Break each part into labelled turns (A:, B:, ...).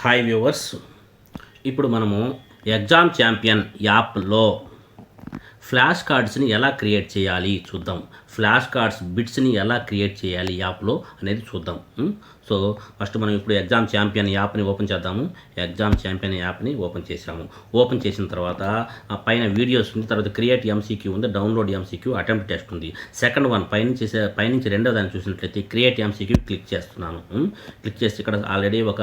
A: Hi viewers, ఇప్పుడు మనము exam champion యాప్లో ఫ్లాష్ కార్డ్స్ని ఎలా క్రియేట్ చేయాలి చూద్దాం. ఫ్లాష్ కార్డ్స్ బిట్స్ని ఎలా క్రియేట్ చేయాలి యాప్లో అనేది చూద్దాం. సో ఫస్ట్ మనం ఇప్పుడు ఎగ్జామ్ ఛాంపియన్ యాప్ని ఓపెన్ చేద్దాము. ఎగ్జామ్ ఛాంపియన్ యాప్ని ఓపెన్ చేసాము. ఓపెన్ చేసిన తర్వాత ఆ పైన వీడియోస్ ఉంది, తర్వాత క్రియేట్ ఎంసీక్యూ ఉంది, డౌన్లోడ్ ఎంసీక్యూ, అటెంప్ట్ టెస్ట్ ఉంది. సెకండ్ వన్ పైనుంచి రెండో దాన్ని చూసినట్లయితే క్రియేట్ ఎంసీక్యూ క్లిక్ చేస్తున్నాను. క్లిక్ చేసి ఇక్కడ ఆల్రెడీ ఒక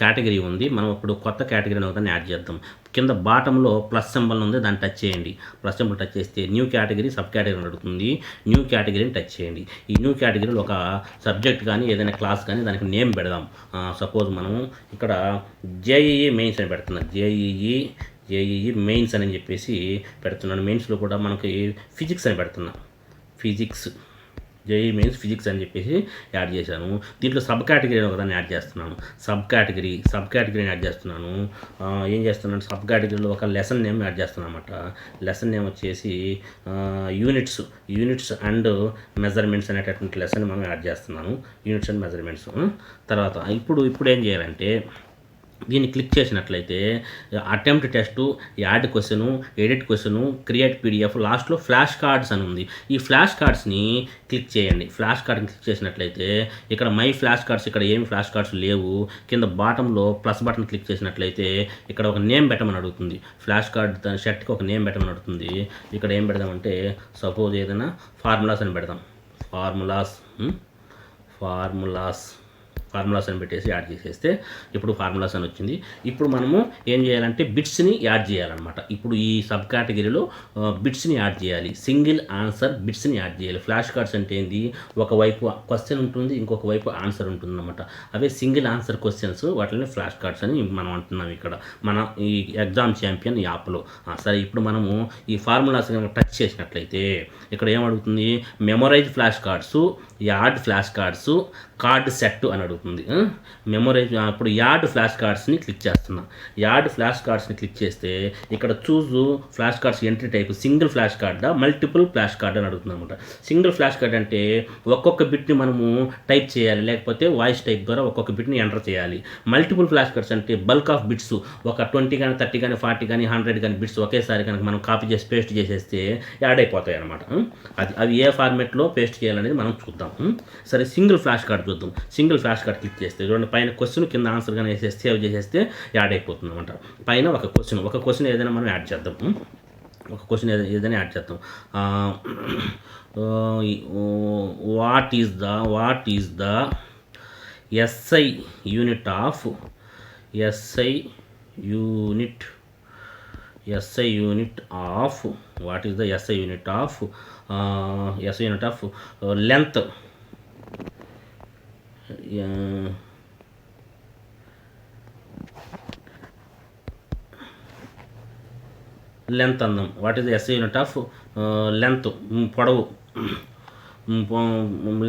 A: కేటగిరీ ఉంది, మనం ఇప్పుడు కొత్త కేటగిరీని ఒకదాన్ని యాడ్ చేద్దాం. కింద బాటంలో ప్లస్ సింబల్ ఉంది, దాన్ని టచ్ చేయండి. ప్లస్ సింబల్ టచ్ చేస్తే న్యూ కేటగిరీ, సబ్ కేటగిరీ అడుగుతుంది. న్యూ కేటగిరీని టచ్ చేయండి. ఈ న్యూ కేటగిరీలో ఒక సబ్జెక్ట్ కానీ ఏదైనా క్లాస్ కానీ దానికి నేమ్ పెడదాం. సపోజ్ మనం ఇక్కడ జేఈఈ మెయిన్స్ అని పెడుతున్నాం. జేఈఈ మెయిన్స్ అని చెప్పేసి పెడుతున్నాను. మెయిన్స్లో కూడా మనకి ఫిజిక్స్ అని పెడుతున్నాం. జేఈ మెయిన్స్ ఫిజిక్స్ అని చెప్పేసి యాడ్ చేశాను. దీంట్లో సబ్ కేటగిరీ ఒకదాన్ని యాడ్ చేస్తున్నాను. సబ్ కేటగిరీని యాడ్ చేస్తున్నాను. ఏం చేస్తున్నాను, సబ్ కేటగిరీలో ఒక లెసన్ నేమ్ యాడ్ చేస్తున్నాను అనమాట. లెసన్ నేమ్ వచ్చేసి యూనిట్స్ అండ్ మెజర్మెంట్స్ అనేటటువంటి లెసన్ మనం యాడ్ చేస్తున్నాను. Units and measurements. తర్వాత ఇప్పుడు ఏం చేయాలంటే దీన్ని క్లిక్ చేసినట్లయితే attempt test, add question, edit question, create PDF, లాస్ట్లో ఫ్లాష్ కార్డ్స్ అని ఉంది. ఈ ఫ్లాష్ కార్డ్స్ని క్లిక్ చేయండి. ఫ్లాష్ కార్డ్ని క్లిక్ చేసినట్లయితే ఇక్కడ మై ఫ్లాష్ కార్డ్స్, ఇక్కడ ఏమి ఫ్లాష్ కార్డ్స్ లేవు. కింద బాటంలో ప్లస్ బటన్ క్లిక్ చేసినట్లయితే ఇక్కడ ఒక నేమ్ పెట్టమని అడుగుతుంది. ఫ్లాష్ కార్డ్ షర్ట్కి ఒక నేమ్ పెట్టమని అడుగుతుంది. ఇక్కడ ఏం పెడదామంటే సపోజ్ ఏదైనా ఫార్ములాస్ అని పెడదాం. ఫార్ములాస్ అని పెట్టేసి యాడ్ చేసేస్తే ఇప్పుడు ఫార్ములాస్ అని వచ్చింది. ఇప్పుడు మనము ఏం చేయాలంటే బిట్స్ని యాడ్ చేయాలన్నమాట. ఇప్పుడు ఈ సబ్ కేటగిరీలో బిట్స్ని యాడ్ చేయాలి. సింగిల్ ఆన్సర్ బిట్స్ని యాడ్ చేయాలి. ఫ్లాష్ కార్డ్స్ అంటే ఏంది, ఒకవైపు క్వశ్చన్ ఉంటుంది, ఇంకొక వైపు ఆన్సర్ ఉంటుంది అన్నమాట. అవే సింగిల్ ఆన్సర్ క్వశ్చన్స్, వాటిని ఫ్లాష్ కార్డ్స్ అని మనం అంటున్నాం ఇక్కడ మన ఈ ఎగ్జామ్ ఛాంపియన్ యాప్లో. సరే, ఇప్పుడు మనము ఈ ఫార్ములాస్ టచ్ చేసినట్లయితే ఇక్కడ ఏమడుగుతుంది, memorise flash cards, add flash cards, card set అని అడుగుతుంది. మెమొరైజ్. ఇప్పుడు యాడ్ ఫ్లాష్ కార్డ్స్ని క్లిక్ చేస్తున్నా. యాడ్ ఫ్లాష్ కార్డ్స్ని క్లిక్ చేస్తే ఇక్కడ choose flash cards entry type single flash కార్డా, మల్టిపుల్ ఫ్లాష్ కార్డ్ అని అడుగుతుంది అనమాట. సింగిల్ ఫ్లాష్ కార్డ్ అంటే ఒక్కొక్క బిట్ని మనము టైప్ చేయాలి, లేకపోతే వాయిస్ టైప్ ద్వారా ఒక్కొక్క బిట్ని ఎంటర్ చేయాలి. మల్టిపుల్ ఫ్లాష్ కార్డ్స్ అంటే బల్క్ ఆఫ్ బిట్స్, ఒక 20 కానీ 30 కానీ 40 కానీ 100 కానీ బిట్స్ ఒకేసారి కనుక మనం కాపీ చేసి పేస్ట్ చేసేస్తే యాడ్ అయిపోతాయి అనమాట. అవి ఏ ఫార్మేట్లో పేస్ట్ చేయాలనేది మనం చూద్దాం. సరే, సింగిల్ ఫ్లాష్ కార్డ్ చూద్దాం. సింగిల్ ఫ్లాష్ కార్డ్ క్లిక్ చేస్తే చూడండి, పైన క్వశ్చన్ కింద ఆన్సర్ కానీ వేసేస్తే సేవ్ చేసేస్తే యాడ్ అయిపోతుంది అనమాట. పైన ఒక క్వశ్చన్ ఏదైనా మనం యాడ్ చేద్దాం. ఏదైనా యాడ్ చేద్దాం. What is the SI unit of length. Length అందాం. What is the SI unit of length, పొడవు.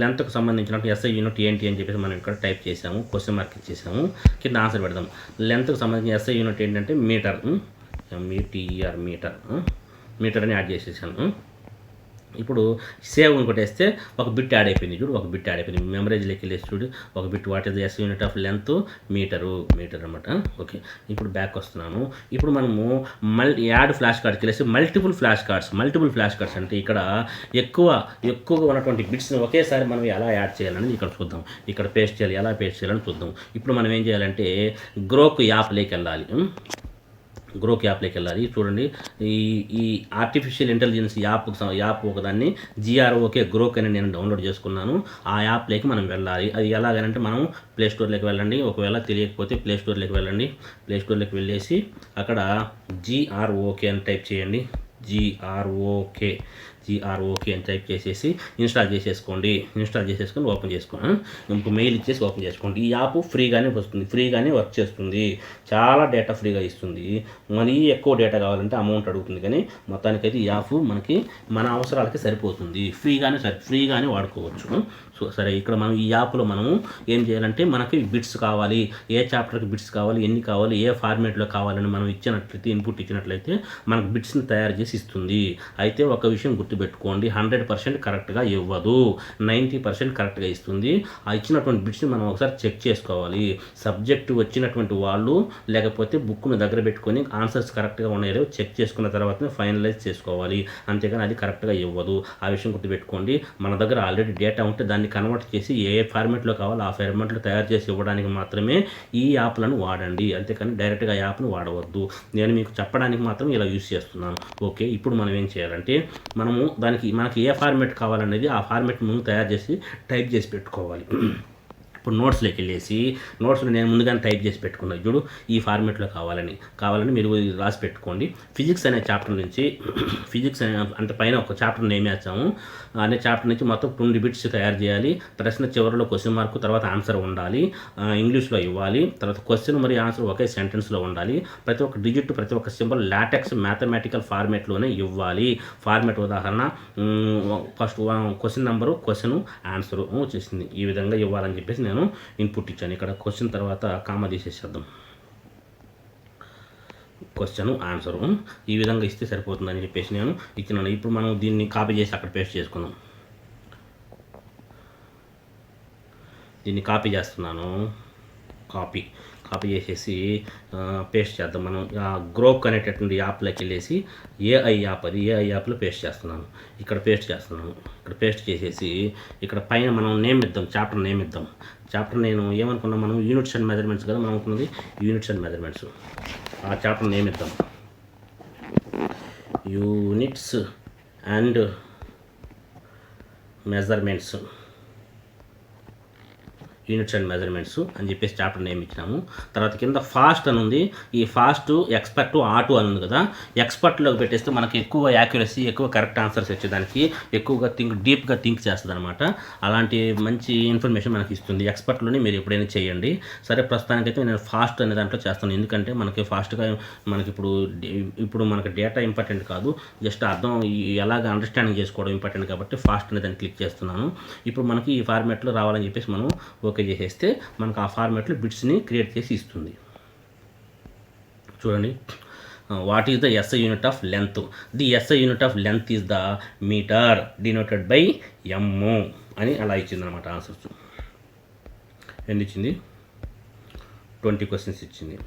A: లెంత్కు సంబంధించినట్టు ఎస్ఐ యూనిట్ ఏంటి అని చెప్పేసి మనం ఇక్కడ టైప్ చేసాము, క్వశ్చన్ మార్క్ ఇచ్చేసాము. కింద ఆన్సర్ పెడదాం. లెంత్కు సంబంధించిన ఎస్ఐ యూనిట్ ఏంటంటే మీటర్. మీటర్ అని యాడ్ చేసేసాను. ఇప్పుడు సేవ్ కొట్టేస్తే ఒక బిట్ యాడ్ అయిపోయింది. చూడు, ఒక బిట్ యాడ్ అయిపోయింది. మెమరైజ్లోకి వెళ్ళేసి చూడు, ఒక bit. What is the S unit of length, metre అనమాట. ఓకే, ఇప్పుడు బ్యాక్ వస్తున్నాను. ఇప్పుడు మనము యాడ్ ఫ్లాష్ కార్డ్కి వెళ్ళేసి మల్టిపుల్ ఫ్లాష్ కార్డ్స్ అంటే ఇక్కడ ఎక్కువగా ఉన్నటువంటి బిట్స్ని ఒకేసారి మనం ఎలా యాడ్ చేయాలని ఇక్కడ చూద్దాం. ఇక్కడ ఎలా పేస్ట్ చేయాలని చూద్దాం. ఇప్పుడు మనం ఏం చేయాలంటే గ్రోక్ యాప్లోకి వెళ్ళాలి. చూడండి, ఈ ఆర్టిఫిషియల్ ఇంటెలిజెన్స్ యాప్ ఒకదాన్ని GROK గ్రోక్ అని నేను డౌన్లోడ్ చేసుకున్నాను. ఆ యాప్లోకి మనం వెళ్ళాలి. అది ఎలాగనంటే మనం ప్లే స్టోర్లోకి వెళ్ళండి. ఒకవేళ తెలియకపోతే ప్లే స్టోర్లోకి వెళ్ళండి. ప్లే స్టోర్లోకి వెళ్ళేసి అక్కడ GROK అని టైప్ చేయండి. GROK అని టైప్ చేసేసి ఇన్స్టాల్ చేసేసుకొని ఓపెన్ చేసుకోండి. మీకు మెయిల్ ఇచ్చేసి ఓపెన్ చేసుకోండి. ఈ యాప్ ఫ్రీగానే వస్తుంది, ఫ్రీగానే వర్క్ చేస్తుంది. చాలా డేటా ఫ్రీగా ఇస్తుంది. మరీ ఎక్కువ డేటా కావాలంటే అమౌంట్ అడుగుతుంది, కానీ మొత్తానికైతే ఈ యాప్ మనకి మన అవసరాలకి సరిపోతుంది. ఫ్రీగానే వాడుకోవచ్చు. సో సరే, ఇక్కడ మనం ఈ యాప్లో మనము ఏం చేయాలంటే మనకి బిట్స్ కావాలి, ఏ చాప్టర్కి బిట్స్ కావాలి, ఎన్ని కావాలి, ఏ ఫార్మేట్లో కావాలని మనం ఇన్పుట్ ఇచ్చినట్లయితే మనకు బిట్స్ని తయారు చేసి ఇస్తుంది. అయితే ఒక విషయం గుర్తుపెట్టుకోండి, 100% కరెక్ట్గా ఇవ్వదు, 90% కరెక్ట్గా ఇస్తుంది. ఆ ఇచ్చినటువంటి బిట్స్ని మనం ఒకసారి చెక్ చేసుకోవాలి. సబ్జెక్టు వచ్చినటువంటి వాళ్ళు లేకపోతే బుక్ను దగ్గర పెట్టుకొని ఆన్సర్స్ కరెక్ట్గా ఉన్నాయో చెక్ చేసుకున్న తర్వాతనే ఫైనలైజ్ చేసుకోవాలి. అంతేగాని అది కరెక్ట్గా ఇవ్వదు. ఆ విషయం గుర్తుపెట్టుకోండి. మన దగ్గర ఆల్రెడీ డేటా ఉంటే దాన్ని కన్వర్ట్ చేసి ఏ ఫార్మాట్లో కావాలో ఆ ఫార్మాట్లో తయారు చేసి ఇవ్వడానికి మాత్రమే ఈ యాప్లను వాడండి. అంతేకాని డైరెక్ట్గా యాప్ను వాడవద్దు. నేను మీకు చెప్పడానికి మాత్రం ఇలా యూస్ చేస్తున్నాను. ఓకే, ఇప్పుడు మనం ఏం చేయాలంటే మనకి ఏ ఫార్మాట్ కావాలనేది ఆ ఫార్మాట్ ముందు తయారు చేసి టైప్ చేసి పెట్టుకోవాలి. ఇప్పుడు నోట్స్లోకి వెళ్ళేసి నోట్స్లో నేను ముందుగానే టైప్ చేసి పెట్టుకున్నాను చూడు, ఈ ఫార్మాట్లో కావాలని మీరు రాసి పెట్టుకోండి. ఫిజిక్స్ అనే చాప్టర్ నుంచి ఫిజిక్స్ అంటే పైన ఒక చాప్టర్ నేమ్ వేస్తాము. అనే చాప్టర్ నుంచి మొత్తం 20 బిట్స్ తయారు చేయాలి. ప్రశ్న చివరిలో క్వశ్చన్ మార్క్ తర్వాత ఆన్సర్ ఉండాలి. ఇంగ్లీష్లో ఇవ్వాలి. తర్వాత క్వశ్చన్ మరియు ఆన్సర్ ఒకే సెంటెన్స్లో ఉండాలి. ప్రతి ఒక్క డిజిట్ ప్రతి ఒక్క సింబల్ లాటెక్స్ మ్యాథమెటికల్ ఫార్మాట్లోనే ఇవ్వాలి. ఫార్మాట్ ఉదాహరణ first question number, question, answer వచ్చేసింది. ఈ విధంగా ఇవ్వాలని చెప్పేసి నేను ఇన్పుట్ ఇచ్చాను. ఇక్కడ క్వశ్చన్ తర్వాత కామా తీసేసేద్దాం. క్వశ్చన్, ఆన్సరు ఈ విధంగా ఇస్తే సరిపోతుందని చెప్పేసి నేను ఇచ్చినాను. ఇప్పుడు మనం దీన్ని కాపీ చేసి అక్కడ పేస్ట్ చేసుకుందాం. దీన్ని కాపీ చేస్తున్నాను. కాపీ చేసేసి పేస్ట్ చేద్దాం. మనం గ్రోక్ అనేటటువంటి యాప్లోకి వెళ్ళేసి ఏఐ యాప్లో పేస్ట్ చేస్తున్నాను. ఇక్కడ పేస్ట్ చేసేసి ఇక్కడ పైన మనం నేమ్ ఇద్దాం, చాప్టర్ నేమ్ ఇద్దాం. చాప్టర్ నేను ఏమనుకున్నాం, మనం యూనిట్స్ అండ్ మెజర్మెంట్స్ కదా మనం అనుకున్నది, యూనిట్స్ అండ్ మెజర్మెంట్స్. ఆ చాప్టర్ నేమ్ ఇద్దాం, యూనిట్స్ అండ్ మెజర్మెంట్స్ అని చెప్పేసి చాప్టర్ నేమ్ ఇచ్చినాము. తర్వాత కింద ఫాస్ట్ అని ఉంది. ఈ ఫాస్ట్, ఎక్స్పర్ట్, ఆటో అని ఉంది కదా. ఎక్స్పర్ట్లోకి పెట్టేస్తే మనకి ఎక్కువ యాక్యురసీ, ఎక్కువ కరెక్ట్ ఆన్సర్స్ వచ్చేదానికి ఎక్కువగా డీప్గా థింక్ చేస్తుంది అనమాట. అలాంటి మంచి ఇన్ఫర్మేషన్ మనకి ఇస్తుంది. ఎక్స్పర్ట్లోనే మీరు ఎప్పుడైనా చేయండి. సరే, ప్రస్తుతానికైతే నేను ఫాస్ట్ అనే దాంట్లో చేస్తాను. ఎందుకంటే మనకి ఫాస్ట్గా మనకి ఇప్పుడు మనకి డేటా ఇంపార్టెంట్ కాదు, జస్ట్ అర్థం ఎలాగ అండర్స్టాండింగ్ చేసుకోవడం ఇంపార్టెంట్ కాబట్టి ఫాస్ట్ అనే దాన్ని క్లిక్ చేస్తున్నాను. ఇప్పుడు మనకి ఈ ఫార్మాట్లో రావాలని చెప్పేసి మనం ఓకే చేసేస్తే మనకు ఆ ఫార్మాట్లో బిట్స్ని క్రియేట్ చేసి ఇస్తుంది. చూడండి, what is the SI unit of length? The SI unit of length is the metre denoted by M అని అలా ఇచ్చిందనమాట. ఆన్సర్స్ ఎన్ని ఇచ్చింది? 20 క్వశ్చన్స్ ఇచ్చింది.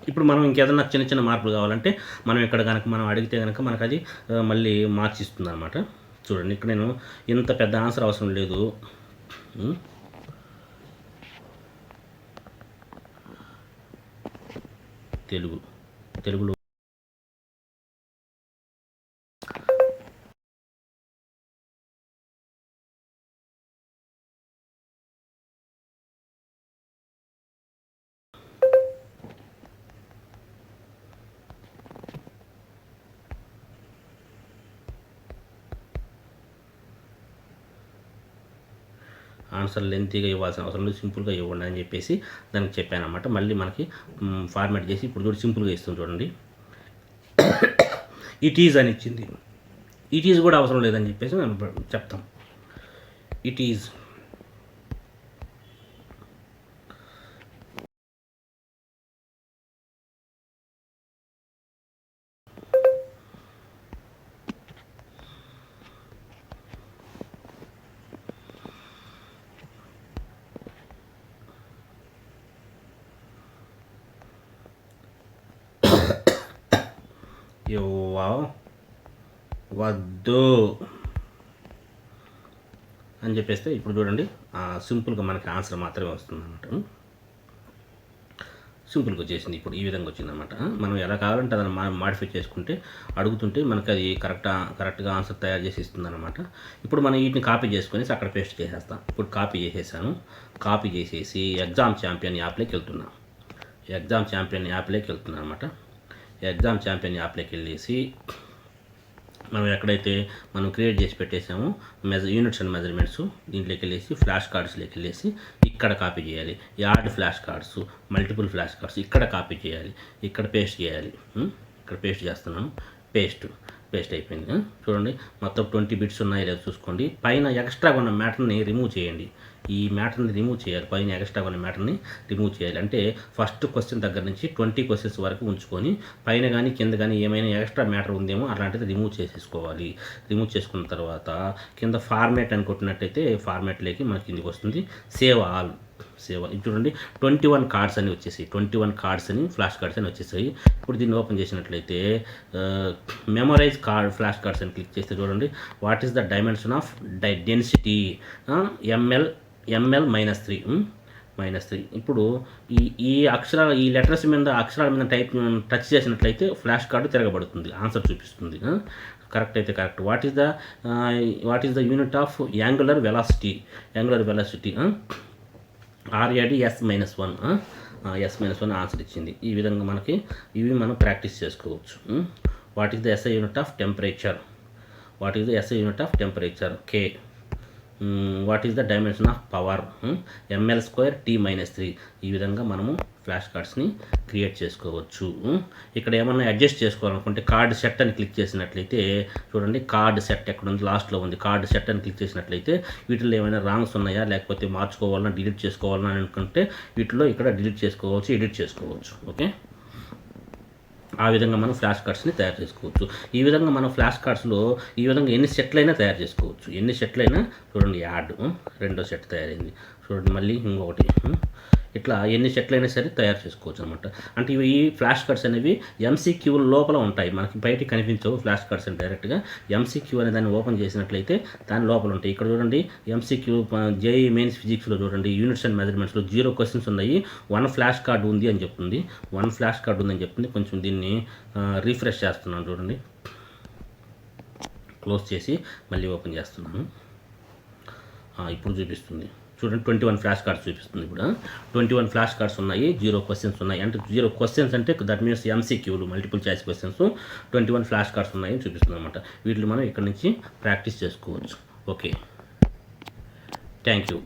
A: ఇప్పుడు మనం ఇంకేదన్నా చిన్న మార్పులు కావాలంటే మనం ఇక్కడ కనుక మనం అడిగితే కనుక మనకు అది మళ్ళీ మార్క్స్ ఇస్తుంది అనమాట. చూడండి, ఇక్కడ నేను ఇంత పెద్ద ఆన్సర్ అవసరం లేదు. తెలుగులో ఆన్సర్ లెంతీగా ఇవ్వాల్సిన అవసరం లేదు, సింపుల్గా ఇవ్వండి అని చెప్పేసి దానికి చెప్పాను అనమాట. మళ్ళీ మనకి ఫార్మాట్ చేసి ఇప్పుడు చూడండి సింపుల్గా ఇస్తుంది. చూడండి, ఇట్ ఈజ్ అని ఇచ్చింది. ఇట్ ఈజ్ కూడా అవసరం లేదని చెప్పేసి మనం చెప్తాం. ఇట్ ఈజ్ వద్దు అని చెప్పేస్తే ఇప్పుడు చూడండి సింపుల్గా మనకి ఆన్సర్ మాత్రమే వస్తుంది అన్నమాట. సింపుల్గా వచ్చేసింది. ఇప్పుడు ఈ విధంగా వచ్చిందనమాట. మనం ఎలా కావాలంటే దాన్ని మాడిఫై చేసుకుంటే అడుగుతుంటే మనకి అది కరెక్ట్గా ఆన్సర్ తయారు చేసి ఇస్తుందన్నమాట. ఇప్పుడు మనం వీటిని కాపీ చేసుకొని అక్కడ పేస్ట్ చేసేస్తాం. ఇప్పుడు కాపీ చేసేసాను. కాపీ చేసేసి ఎగ్జామ్ ఛాంపియన్ యాప్లోకి వెళ్తున్నాను. ఎగ్జామ్ ఛాంపియన్ యాప్లోకి వెళ్ళేసి మనం ఎక్కడైతే మనం క్రియేట్ చేసి పెట్టేసామో యూనిట్స్ అండ్ మెజర్మెంట్స్ దీంట్లోకి వెళ్ళేసి ఫ్లాష్ కార్డ్స్లోకి వెళ్ళేసి ఇక్కడ కాపీ చేయాలి. Add flash cards, multiple flash cards ఇక్కడ కాపీ చేయాలి, ఇక్కడ పేస్ట్ చేయాలి. ఇక్కడ పేస్ట్ చేస్తున్నాను. పేస్ట్ అయిపోయింది. చూడండి, మొత్తం 20 బిట్స్ ఉన్నాయో లేదో చూసుకోండి. పైన ఎక్స్ట్రా ఉన్న మ్యాటర్ని రిమూవ్ చేయండి. ఈ మ్యాటర్ని రిమూవ్ చేయాలి, పైన ఎక్స్ట్రా ఉన్న మ్యాటర్ని రిమూవ్ చేయాలి. అంటే ఫస్ట్ క్వశ్చన్ దగ్గర నుంచి 20 క్వశ్చన్స్ వరకు ఉంచుకొని పైన కానీ కింద కానీ ఏమైనా ఎక్స్ట్రా మ్యాటర్ ఉందేమో అలాంటిది రిమూవ్ చేసేసుకోవాలి. రిమూవ్ చేసుకున్న తర్వాత కింద ఫార్మేట్ అని కొట్టినట్టయితే ఫార్మేట్లోకి మనకి కిందికి వస్తుంది సేవ్ ఆల్. ఇది చూడండి 21 కార్డ్స్ అని వచ్చేసాయి, 21 కార్డ్స్ అని ఫ్లాష్ కార్డ్స్ అని వచ్చేసాయి. ఇప్పుడు దీన్ని ఓపెన్ చేసినట్లయితే మెమరైజ్ కార్డ్ ఫ్లాష్ కార్డ్స్ అని క్లిక్ చేస్తే చూడండి what is the dimension of density ML -3. ఇప్పుడు ఈ అక్షరాలు ఈ లెటర్స్ మీద అక్షరాల మీద టచ్ చేసినట్లయితే ఫ్లాష్ కార్డు తిరగబడుతుంది, ఆన్సర్ చూపిస్తుంది. కరెక్ట్ అయితే correct. What is the unit of angular velocity RAD S-1 S-1 answer ఇచ్చింది. ఈ విధంగా మనకి ఇవి మనం ప్రాక్టీస్ చేసుకోవచ్చు. What is the SI unit of temperature K. What is the dimension of power ml² T-3. ఈ విధంగా మనము ఫ్లాష్ కార్డ్స్ని క్రియేట్ చేసుకోవచ్చు. ఇక్కడ ఏమన్నా అడ్జస్ట్ చేసుకోవాలనుకుంటే కార్డ్ సెట్ అని క్లిక్ చేసినట్లయితే చూడండి కార్డ్ సెట్ ఎక్కడ ఉంది, లాస్ట్లో ఉంది. కార్డ్ సెట్ అని క్లిక్ చేసినట్లయితే వీటిలో ఏమైనా రాంగ్స్ ఉన్నాయా లేకపోతే మార్చుకోవాలన్నా డిలీట్ చేసుకోవాలన్నా అనుకుంటే వీటిలో ఇక్కడ డిలీట్ చేసుకోవచ్చు, ఎడిట్ చేసుకోవచ్చు. ఓకే, ఆ విధంగా మనం ఫ్లాష్ కార్డ్స్ని తయారు చేసుకోవచ్చు. ఈ విధంగా మనం ఫ్లాష్ కార్డ్స్లో ఈ విధంగా ఎన్ని సెట్లైనా తయారు చేసుకోవచ్చు. ఎన్ని సెట్లైనా చూడండి యాడ్ రెండో సెట్ తయారైంది, చూడండి మళ్ళీ ఇంకొకటి, ఇట్లా ఎన్ని సెట్లైనా సరే తయారు చేసుకోవచ్చు అనమాట. అంటే ఇవి ఈ ఫ్లాష్ కార్డ్స్ అనేవి MCQ లోపల ఉంటాయి, మనకి బయటికి కనిపించవు. ఫ్లాష్ కార్డ్స్ అని డైరెక్ట్గా MCQ అనే దాన్ని ఓపెన్ చేసినట్లయితే దాని లోపల ఉంటాయి. ఇక్కడ చూడండి MCQ JEE మెయిన్స్ ఫిజిక్స్లో చూడండి యూనిట్స్ అండ్ మెజర్మెంట్స్లో 0 క్వశ్చన్స్ ఉన్నాయి, 1 ఫ్లాష్ కార్డ్ ఉంది అని చెప్తుంది. 1 ఫ్లాష్ కార్డ్ ఉందని చెప్తుంది. కొంచెం దీన్ని రీఫ్రెష్ చేస్తున్నాను చూడండి, క్లోజ్ చేసి మళ్ళీ ఓపెన్ చేస్తున్నాను. ఇప్పుడు చూపిస్తుంది చూడండి 21 ఫ్లాష్ కార్డ్స్ చూపిస్తుంది. ఇప్పుడు 21 ఫ్లాష్ కార్డ్స్ ఉన్నాయి, 0 క్వశ్చన్స్ ఉన్నాయి. అంటే 0 క్వశ్చన్స్ అంటే దట్ మీన్స్ MCQలు multiple choice questions. 21 flash cards ఉన్నాయని చూపిస్తుంది అనమాట. వీటిని మనం ఇక్కడ నుంచి ప్రాక్టీస్ చేసుకోవచ్చు. Okay, thank you.